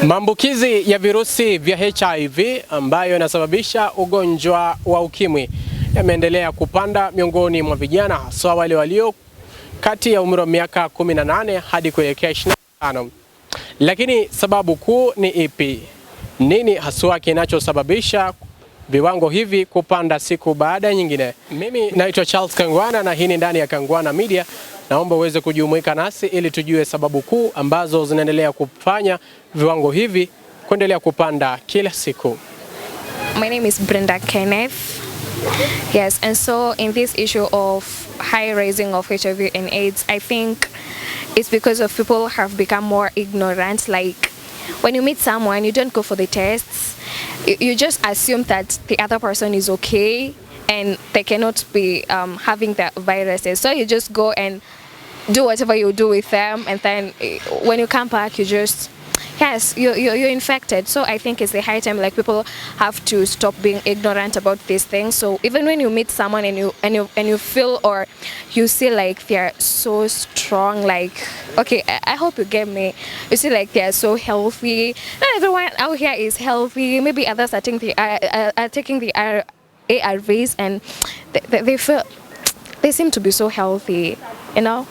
Maambukizi ya virusi vya HIV ambayo yanasababisha ugonjwa wa ukimwi yameendelea kupanda miongoni mwa vijana, hasa wale walio kati ya umri wa miaka 18 hadi kuelekea 25. Lakini sababu kuu ni ipi? Nini haswa kinachosababisha viwango hivi kupanda siku baada ya nyingine? Mimi naitwa Kangwana na hii ni ndani ya Kangwana Media. Naomba uweze kujumuika nasi ili tujue sababu kuu ambazo zinaendelea kufanya viwango hivi kuendelea kupanda kila siku. My name is Brenda Kenneth. Yes, and so in this issue of high rising of HIV and AIDS, I think it's because of people have become more ignorant. Like when you meet someone, you don't go for the tests. You just assume that the other person is okay and they cannot be having the viruses. So you just go and do whatever you do with them, and then when you come back, you just, yes, you're infected. So I think it's the high time, like, people have to stop being ignorant about these things. So even when you meet someone and you feel or you see like they're so strong, like, okay, I hope you get me. You see like they're so healthy. Not everyone out here is healthy. Maybe others are taking the ARVs and they seem to be so healthy, you know,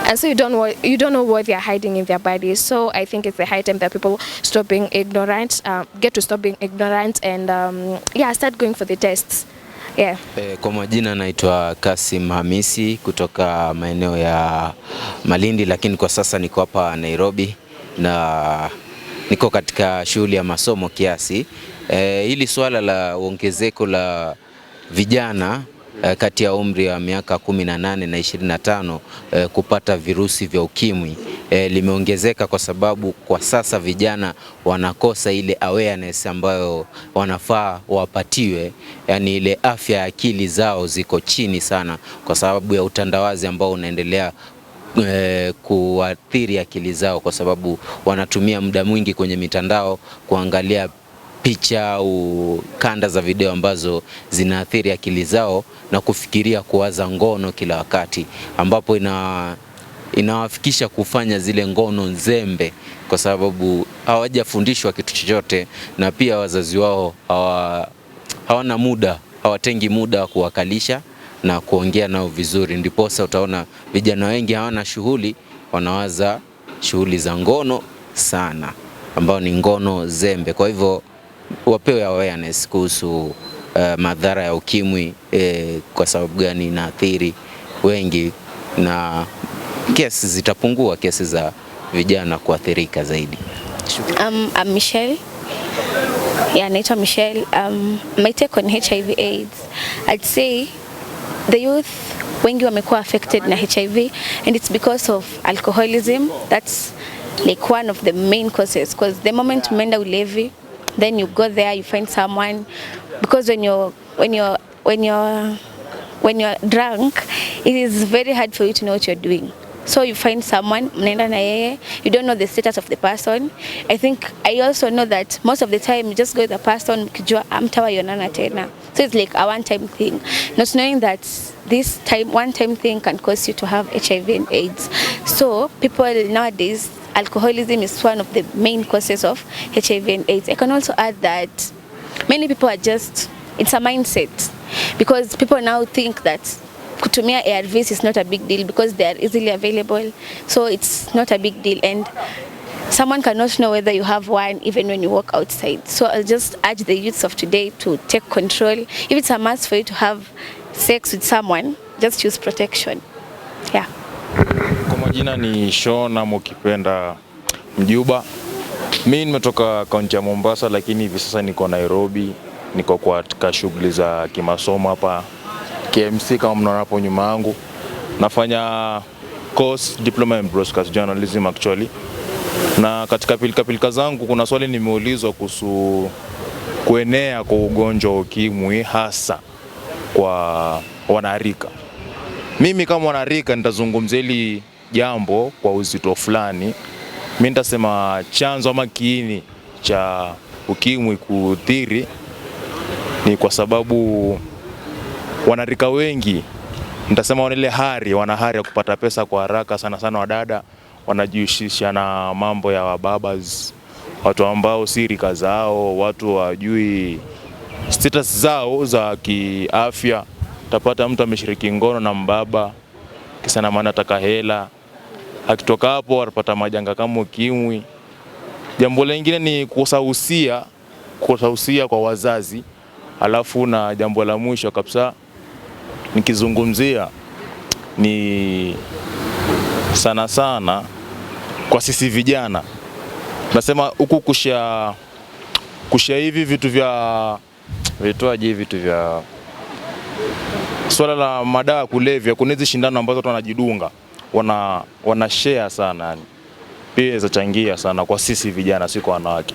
and so you don't know what they're hiding in their bodies. So I think it's the high time that people stop being ignorant, get to stop being ignorant, and start going for the tests. Yeah. Kwa majina naitwa Kasim Hamisi kutoka maeneo ya Malindi, lakini kwa sasa niko hapa Nairobi na niko katika shughuli ya masomo kiasi. Hili swala la ongezeko la vijana kati ya umri wa miaka 18 na 25 kupata virusi vya ukimwi limeongezeka kwa sababu kwa sasa vijana wanakosa ile awareness ambayo wanafaa wapatiwe, yani ile afya ya akili zao ziko chini sana kwa sababu ya utandawazi ambao unaendelea kuathiri akili zao, kwa sababu wanatumia muda mwingi kwenye mitandao kuangalia picha au kanda za video ambazo zinaathiri akili zao na kufikiria kuwaza ngono kila wakati, ambapo inawafikisha kufanya zile ngono nzembe kwa sababu hawajafundishwa kitu chochote, na pia wazazi wao hawana muda, hawatengi muda wa kuwakalisha na kuongea nao vizuri. Ndiposa utaona vijana wengi hawana shughuli, wanawaza shughuli za ngono sana, ambao ni ngono zembe. Kwa hivyo wapewe awareness kuhusu madhara ya ukimwi, kwa sababu gani inaathiri wengi, na kesi zitapungua, kesi za vijana kuathirika zaidi. I'm Michelle. Yeah, naitwa Michelle. My take on HIV AIDS, I'd say the youth wengi wamekuwa affected na HIV, and it's because of alcoholism. That's like one of the main causes, because the moment umeenda ulevi, then you go there, you find someone, because when you're drunk, it is very hard for you to know what you're doing. So you find someone, mnaenda na yeye, you don't know the status of the person. I also know that most of the time you just go with the person, mkijua hamtawaionana tena. So it's like a one-time thing, not knowing that this one-time thing can cause you to have HIV and AIDS. So people nowadays, alcoholism is one of the main causes of HIV and AIDS. I can also add that many people are just, it's a mindset, because people now think that kutumia ARVs is not a big deal because they are easily available. So it's not a big deal, and someone cannot know whether you have one even when you walk outside. So I'll just urge the youths of today to take control. If it's a must for you to have sex with someone, just choose protection. Yeah. Kwa majina ni Shona Mokipenda Mjuba. Mimi nimetoka kaunti ya Mombasa, lakini hivi sasa niko Nairobi. Niko katika shughuli za kimasomo hapa KMC, kama mnaona hapo nyuma yangu. Nafanya course diploma in broadcast journalism actually. Na katika pilika zangu kuna swali nimeulizwa kuhusu kuenea kwa ugonjwa wa ukimwi hasa kwa wanarika. Mimi kama mwanarika nitazungumzia hili jambo kwa uzito fulani. Mimi nitasema chanzo ama kiini cha ukimwi kuathiri ni kwa sababu wanarika wengi, nitasema wana hari ya kupata pesa kwa haraka, sana wadada wanajihusisha na mambo ya wababas, watu ambao si rika zao, watu wajui status zao za kiafya. Utapata mtu ameshiriki ngono na mbaba kisa na maana ataka hela, akitoka hapo atapata majanga kama ukimwi. Jambo lingine ni kusahusia kwa wazazi. Alafu na jambo la mwisho kabisa nikizungumzia ni sana kwa sisi vijana. Nasema huku kusha hivi vitu vya swala la madawa kulevya, kuna hizi shindano ambazo watu wanajidunga, wana share sana yani. Pia zachangia sana kwa sisi vijana, si kwa wanawake.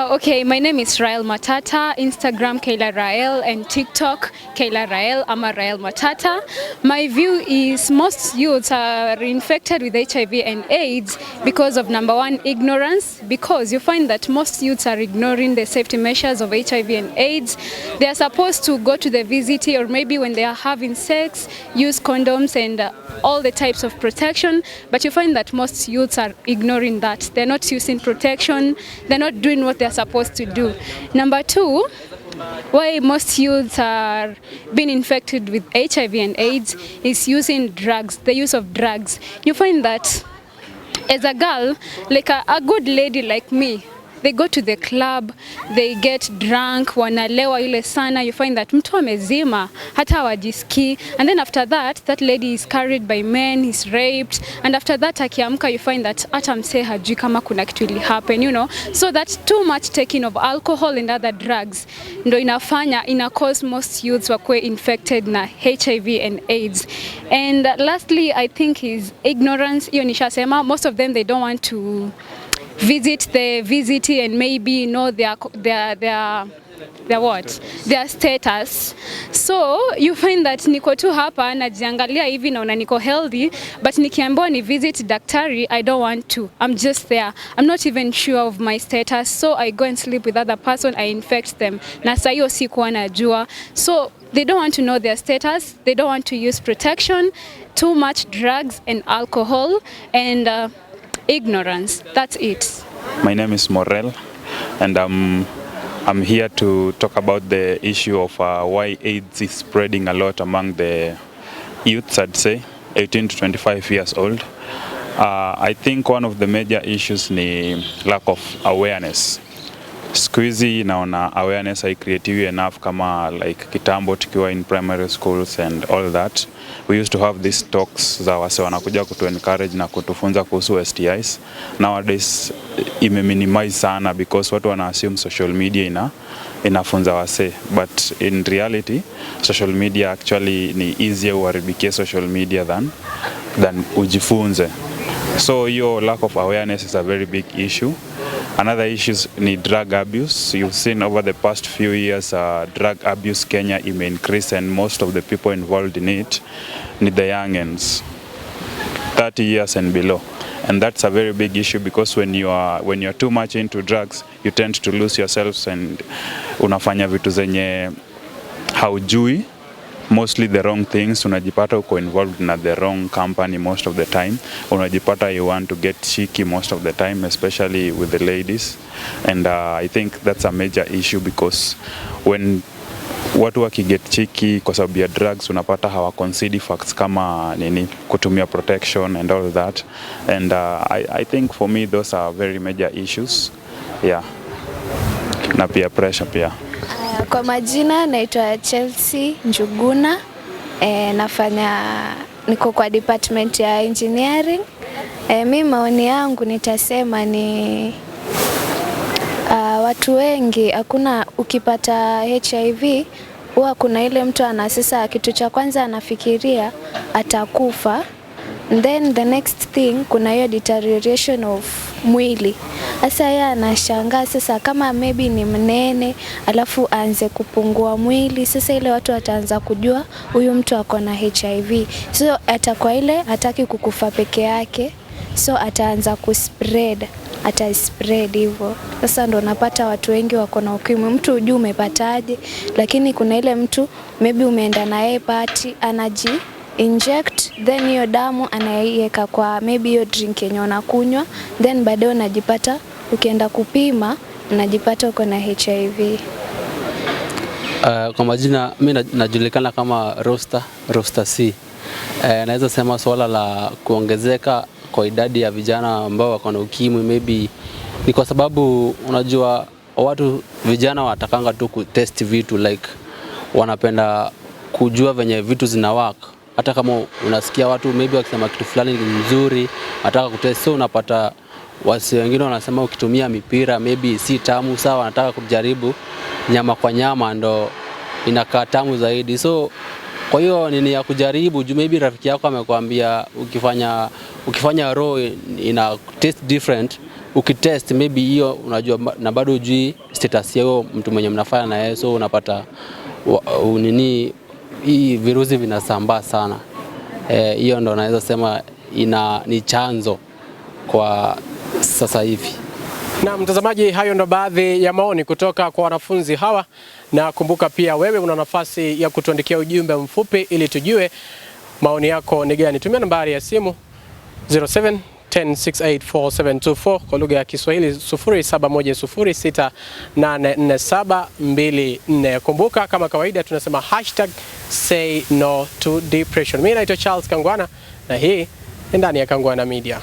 Okay, my name is Rael Matata, Instagram Kayla Rael, and TikTok Kayla Rael, ama Rael Matata. My view is most youths are infected with HIV and AIDS because of number one, ignorance, because you find that most youths are ignoring the safety measures of HIV and AIDS. They are supposed to go to the VCT, or maybe when they are having sex, use condoms and all the types of protection, but you find that most youths are ignoring that. They're not using protection, they're not doing what they're supposed to do. Number two, why most youths are being infected with HIV and AIDS is using drugs, the use of drugs. You find that as a girl, like a good lady like me, they go to the club, they get drunk, wanalewa ile sana. You find that mtu amezima, hata hawajisikii. And then after that, that lady is carried by men, is raped. And after that, akiamka, you find that hata msee hajui kama kuna kitu ili happen, you know. So that too much taking of alcohol and other drugs ndo ina cause most youths wakwe infected na HIV and AIDS. And lastly, I think is ignorance. Hiyo nishasema, most of them, they don't want to visit the VCT and maybe know their status. So you find that niko tu hapa najiangalia hivi naona niko healthy, but nikiambiwa ni visit daktari, I don't want to. I'm just there. I'm not even sure of my status, so I go and sleep with other person, I infect them. Na saa hiyo sikuwa najua. So they don't want to know their status, they don't want to use protection, too much drugs and alcohol and ignorance. That's it. My name is Morel, and I'm here to talk about the issue of why AIDS is spreading a lot among the youths, I'd say, 18 to 25 years old. I think one of the major issues ni lack of awareness. Siku hizi naona awareness haicreatiwi enough kama like kitambo tukiwa in primary schools and all that. We used to have these talks za wase wanakuja kutu encourage na kutufunza kuhusu STIs. Nowadays ime-minimize sana because watu wana assume social media inafunza wase. But in reality, social media actually ni easier uharibikie social media than ujifunze. So your lack of awareness is a very big issue. Another issue is drug abuse. You've seen over the past few years drug abuse Kenya may increase, and most of the people involved in it need the youngins, 30 years and below. And that's a very big issue because when you're too much into drugs, you tend to lose yourselves and unafanya vitu zenye haujui, mostly the wrong things. Unajipata uko involved in the wrong company most of the time. Unajipata you want to get cheeky most of the time, especially with the ladies. And I think that's a major issue because when watu wakiget cheeky kwa sababu ya drugs, unapata hawa consider facts kama kutumia protection and all that. And I think for me those are very major issues. Yeah. Na pia pressure pia. Kwa majina naitwa Chelsea Njuguna, niko kwa department ya engineering. Mimi maoni yangu nitasema ni watu wengi hakuna, ukipata HIV huwa kuna ile mtu anasisa kitu cha kwanza anafikiria atakufa. Then the next thing kuna hiyo deterioration of mwili. Sasa yeye anashangaa sasa kama maybe ni mnene alafu aanze kupungua mwili. Sasa ile watu wataanza kujua huyu mtu ako na HIV. So atakuwa ile hataki kukufa peke yake. So ataanza kuspread, ataspread hivyo. Sasa ndo napata watu wengi wako na ukimwi. Mtu hujui umepataje, lakini kuna ile mtu maybe umeenda na yeye party inject, then hiyo damu anaiweka kwa maybe hiyo drink yenye unakunywa, then baadaye unajipata ukienda kupima unajipata uko na HIV. Kwa majina mimi najulikana kama Roster C. Naweza sema swala la kuongezeka kwa idadi ya vijana ambao wako na ukimwi maybe ni kwa sababu unajua watu vijana watakanga tu kutest vitu, like wanapenda kujua venye vitu zina work. Hata kama unasikia watu maybe wakisema kitu fulani ni mzuri, nataka kutest, so unapata wasi wengine wanasema ukitumia mipira maybe si tamu sawa, wanataka kujaribu nyama kwa nyama ndo inakaa tamu zaidi. So kwa hiyo nini ya kujaribu, juu maybe rafiki yako amekwambia ukifanya raw ina taste different, ukitest maybe hiyo unajua na bado hujui status yao mtu mwenye mnafanya na yeye, so unapata nini hii virusi vinasambaa sana. Hiyo ndo naweza sema ni chanzo kwa sasa hivi. Na mtazamaji, hayo ndo baadhi ya maoni kutoka kwa wanafunzi hawa, na kumbuka pia wewe una nafasi ya kutuandikia ujumbe mfupi ili tujue maoni yako ni gani. Tumia nambari ya simu 0710684724 kwa lugha ya Kiswahili 0710684724. Kumbuka kama kawaida tunasema #SayNoToDepression. Mimi naitwa Charles Kangwana na hii ni ndani ya Kangwana Media.